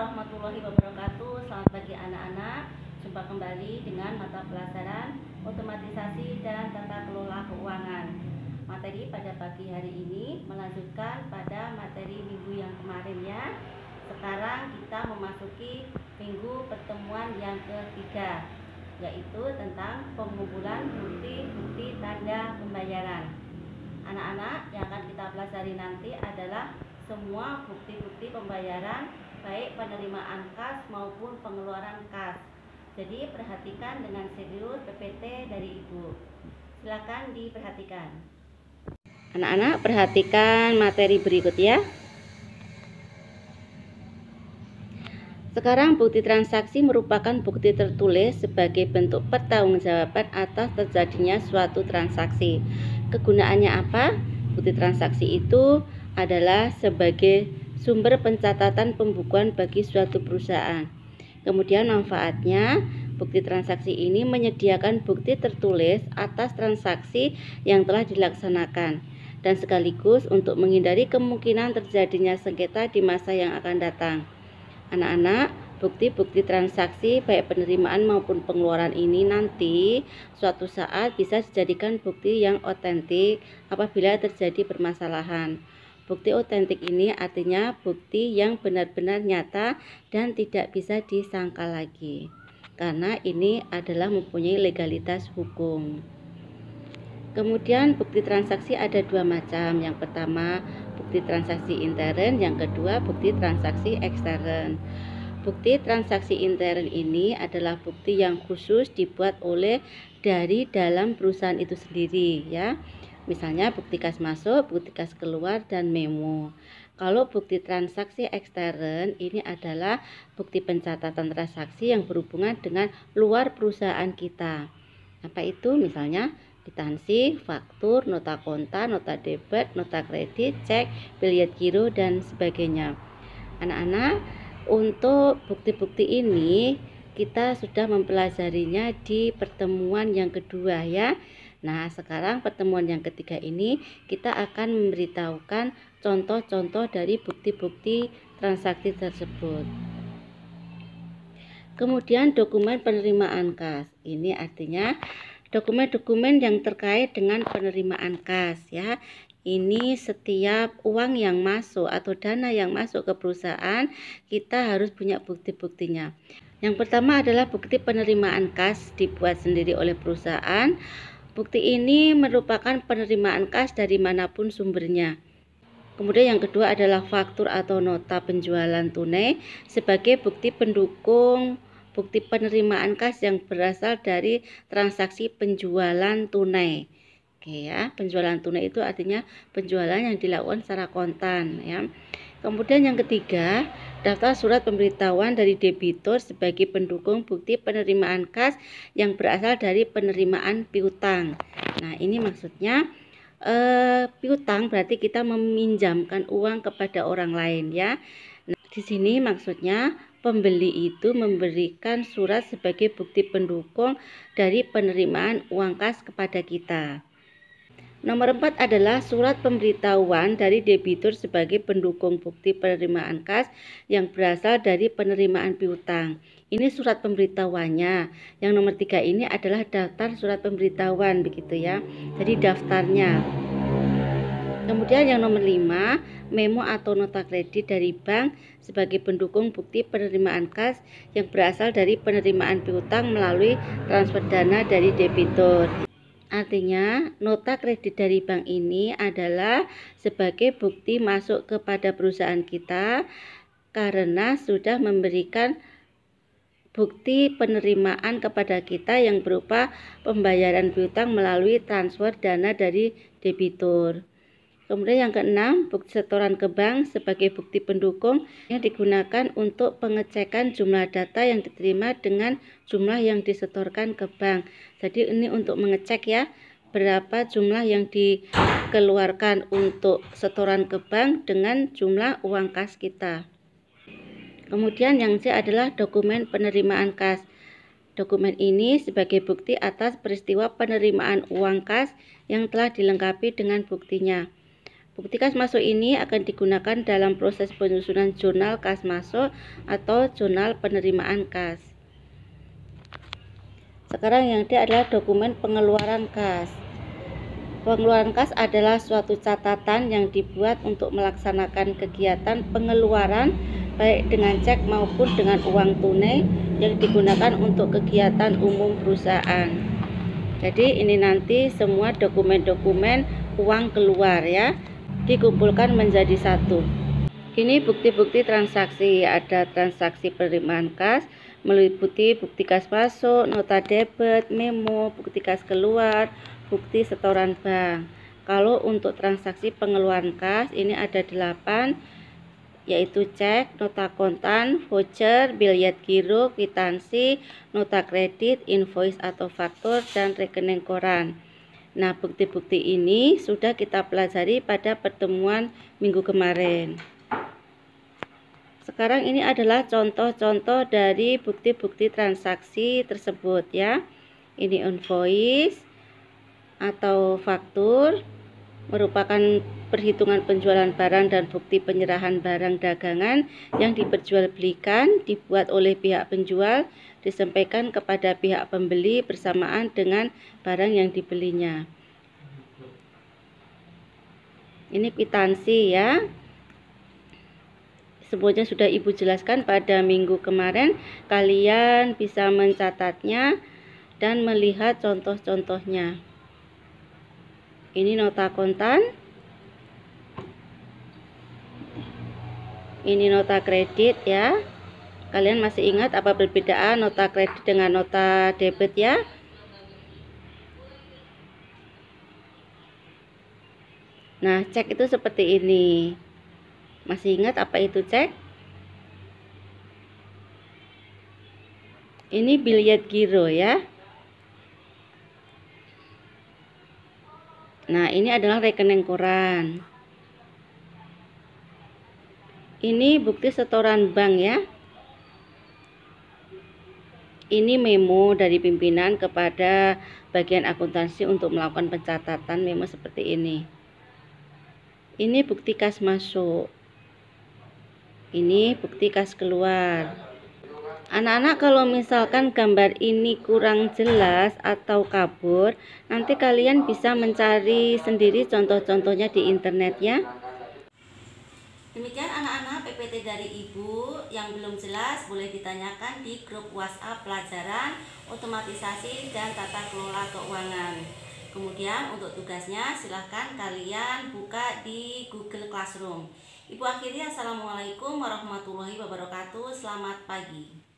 warahmatullahi wabarakatuh. Selamat pagi anak-anak. Jumpa kembali dengan mata pelajaran otomatisasi dan tata kelola keuangan. Materi pada pagi hari ini melanjutkan pada materi minggu yang kemarin ya. Sekarang kita memasuki minggu pertemuan yang ketiga, yaitu tentang pengumpulan bukti-bukti tanda pembayaran. Anak-anak, yang akan kita pelajari nanti adalah semua bukti-bukti pembayaran, baik penerimaan kas maupun pengeluaran kas. Jadi perhatikan dengan serius PPT dari Ibu. Silakan diperhatikan. Anak-anak, perhatikan materi berikut ya. Sekarang bukti transaksi merupakan bukti tertulis sebagai bentuk pertanggungjawaban atas terjadinya suatu transaksi. Kegunaannya apa? Bukti transaksi itu adalah sebagai sumber pencatatan pembukuan bagi suatu perusahaan. Kemudian manfaatnya, bukti transaksi ini menyediakan bukti tertulis atas transaksi yang telah dilaksanakan dan sekaligus untuk menghindari kemungkinan terjadinya sengketa di masa yang akan datang. Anak-anak, bukti-bukti transaksi baik penerimaan maupun pengeluaran ini nanti suatu saat bisa dijadikan bukti yang otentik apabila terjadi permasalahan. Bukti otentik ini artinya bukti yang benar-benar nyata dan tidak bisa disangkal lagi, karena ini adalah mempunyai legalitas hukum. Kemudian bukti transaksi ada dua macam. Yang pertama bukti transaksi intern, yang kedua bukti transaksi ekstern. Bukti transaksi intern ini adalah bukti yang khusus dibuat oleh dari dalam perusahaan itu sendiri ya. Misalnya bukti kas masuk, bukti kas keluar, dan memo. Kalau bukti transaksi ekstern ini adalah bukti pencatatan transaksi yang berhubungan dengan luar perusahaan kita. Apa itu? Misalnya kwitansi, faktur, nota konta, nota debit, nota kredit, cek, biliet giro, dan sebagainya. Anak-anak, untuk bukti-bukti ini kita sudah mempelajarinya di pertemuan yang kedua ya. Nah, sekarang pertemuan yang ketiga ini kita akan memberitahukan contoh-contoh dari bukti-bukti transaksi tersebut. Kemudian dokumen penerimaan kas. Ini artinya dokumen-dokumen yang terkait dengan penerimaan kas ya. Ini setiap uang yang masuk atau dana yang masuk ke perusahaan, kita harus punya bukti-buktinya. Yang pertama adalah bukti penerimaan kas dibuat sendiri oleh perusahaan. Bukti ini merupakan penerimaan kas dari manapun sumbernya. Kemudian yang kedua adalah faktur atau nota penjualan tunai sebagai bukti pendukung bukti penerimaan kas yang berasal dari transaksi penjualan tunai. Oke ya, penjualan tunai itu artinya penjualan yang dilakukan secara kontan ya. Kemudian yang ketiga, daftar surat pemberitahuan dari debitur sebagai pendukung bukti penerimaan kas yang berasal dari penerimaan piutang. Nah, ini maksudnya piutang berarti kita meminjamkan uang kepada orang lain ya. Nah, di sini maksudnya pembeli itu memberikan surat sebagai bukti pendukung dari penerimaan uang kas kepada kita. Nomor 4 adalah surat pemberitahuan dari debitur sebagai pendukung bukti penerimaan kas yang berasal dari penerimaan piutang. Ini surat pemberitahuannya. Yang nomor 3 ini adalah daftar surat pemberitahuan begitu ya. Jadi daftarnya. Kemudian yang nomor 5, memo atau nota kredit dari bank sebagai pendukung bukti penerimaan kas yang berasal dari penerimaan piutang melalui transfer dana dari debitur. Artinya, nota kredit dari bank ini adalah sebagai bukti masuk kepada perusahaan kita karena sudah memberikan bukti penerimaan kepada kita yang berupa pembayaran piutang melalui transfer dana dari debitur. Kemudian yang keenam, bukti setoran ke bank sebagai bukti pendukung yang digunakan untuk pengecekan jumlah data yang diterima dengan jumlah yang disetorkan ke bank. Jadi ini untuk mengecek ya, berapa jumlah yang dikeluarkan untuk setoran ke bank dengan jumlah uang kas kita. Kemudian yang C adalah dokumen penerimaan kas. Dokumen ini sebagai bukti atas peristiwa penerimaan uang kas yang telah dilengkapi dengan buktinya. Bukti kas masuk ini akan digunakan dalam proses penyusunan jurnal kas masuk atau jurnal penerimaan kas. Sekarang yang D adalah dokumen pengeluaran kas. Pengeluaran kas adalah suatu catatan yang dibuat untuk melaksanakan kegiatan pengeluaran baik dengan cek maupun dengan uang tunai yang digunakan untuk kegiatan umum perusahaan. Jadi ini nanti semua dokumen-dokumen uang keluar ya, dikumpulkan menjadi satu. Ini bukti-bukti transaksi, ada transaksi penerimaan kas meliputi bukti kas masuk, nota debit, memo, bukti kas keluar, bukti setoran bank. Kalau untuk transaksi pengeluaran kas ini ada 8, yaitu cek, nota kontan, voucher, biljet giro, kwitansi, nota kredit, invoice atau faktur, dan rekening koran. Nah, bukti-bukti ini sudah kita pelajari pada pertemuan minggu kemarin. Sekarang ini adalah contoh-contoh dari bukti-bukti transaksi tersebut ya. Ini invoice atau faktur merupakan perhitungan penjualan barang dan bukti penyerahan barang dagangan yang diperjualbelikan, dibuat oleh pihak penjual, disampaikan kepada pihak pembeli bersamaan dengan barang yang dibelinya. Ini kwitansi ya. Semuanya sudah Ibu jelaskan pada minggu kemarin. Kalian bisa mencatatnya dan melihat contoh-contohnya. Ini nota kontan. Ini nota kredit ya. Kalian masih ingat apa perbedaan nota kredit dengan nota debit ya? Nah, cek itu seperti ini. Masih ingat apa itu cek? Ini biljet giro ya. Nah, ini adalah rekening koran. Ini bukti setoran bank ya. Ini memo dari pimpinan kepada bagian akuntansi untuk melakukan pencatatan memo seperti ini. Ini bukti kas masuk. Ini bukti kas keluar. Anak-anak kalau misalkan gambar ini kurang jelas atau kabur, nanti kalian bisa mencari sendiri contoh-contohnya di internet ya. Demikian anak-anak PPT dari Ibu. Yang belum jelas boleh ditanyakan di grup WhatsApp pelajaran otomatisasi dan tata kelola keuangan. Kemudian untuk tugasnya silahkan kalian buka di Google Classroom. Ibu akhiri, assalamualaikum warahmatullahi wabarakatuh. Selamat pagi.